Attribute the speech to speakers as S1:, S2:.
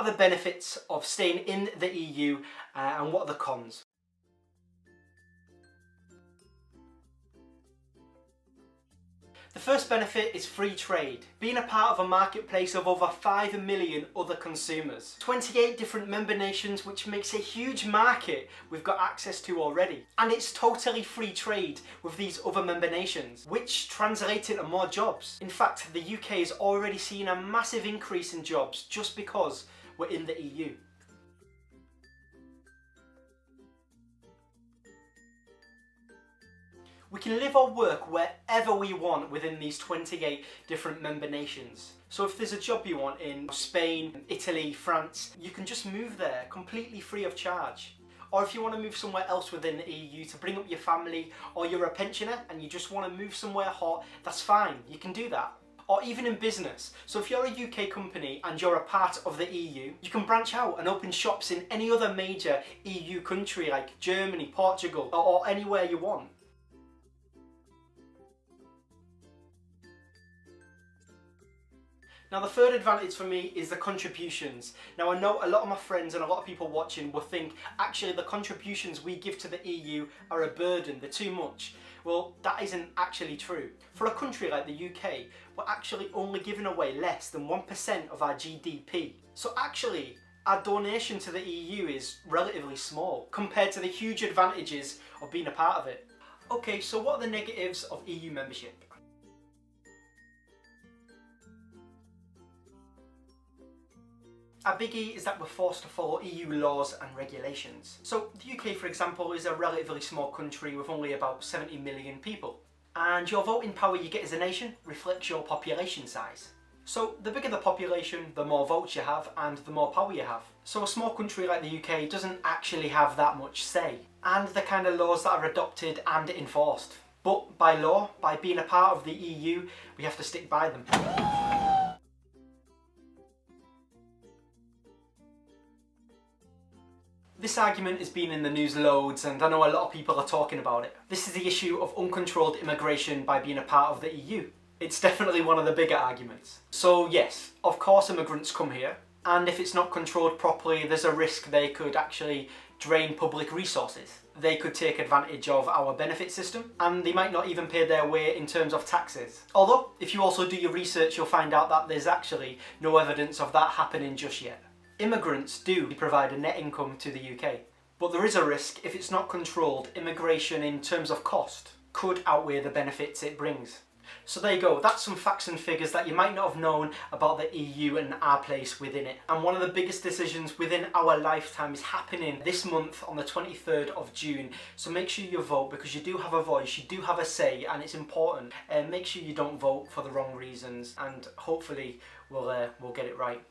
S1: are the benefits of staying in the EU and what are the cons? The first benefit is free trade, being a part of a marketplace of over 5 million other consumers. 28 different member nations, which makes a huge market we've got access to already. And it's totally free trade with these other member nations, which translates into more jobs. In fact, the UK is already seeing a massive increase in jobs just because we're in the EU. We can live or work wherever we want within these 28 different member nations. So if there's a job you want in Spain, Italy, France, you can just move there completely free of charge. Or if you want to move somewhere else within the EU to bring up your family, or you're a pensioner and you just want to move somewhere hot, that's fine, you can do that. Or even in business. So if you're a UK company and you're a part of the EU, you can branch out and open shops in any other major EU country like Germany, Portugal, or anywhere you want. Now the third advantage for me is the contributions. Now I know a lot of my friends and a lot of people watching will think actually the contributions we give to the EU are a burden, they're too much. Well, that isn't actually true. For a country like the UK, we're actually only giving away less than 1% of our GDP. So actually, our donation to the EU is relatively small compared to the huge advantages of being a part of it. Okay, so what are the negatives of EU membership? A biggie is that we're forced to follow EU laws and regulations. So the UK, for example, is a relatively small country with only about 70 million people. And your voting power you get as a nation reflects your population size. So the bigger the population, the more votes you have and the more power you have. So a small country like the UK doesn't actually have that much say. And the kind of laws that are adopted and enforced. But by law, by being a part of the EU, we have to stick by them. This argument has been in the news loads and I know a lot of people are talking about it. This is the issue of uncontrolled immigration by being a part of the EU. It's definitely one of the bigger arguments. So yes, of course immigrants come here, and if it's not controlled properly there's a risk they could actually drain public resources. They could take advantage of our benefit system and they might not even pay their way in terms of taxes. Although, if you also do your research you'll find out that there's actually no evidence of that happening just yet. Immigrants do provide a net income to the UK, but there is a risk if it's not controlled, immigration in terms of cost could outweigh the benefits it brings. So there you go, that's some facts and figures that you might not have known about the EU and our place within it. And one of the biggest decisions within our lifetime is happening this month on the 23rd of June. So make sure you vote because you do have a voice, you do have a say, and it's important. And make sure you don't vote for the wrong reasons and hopefully we'll get it right.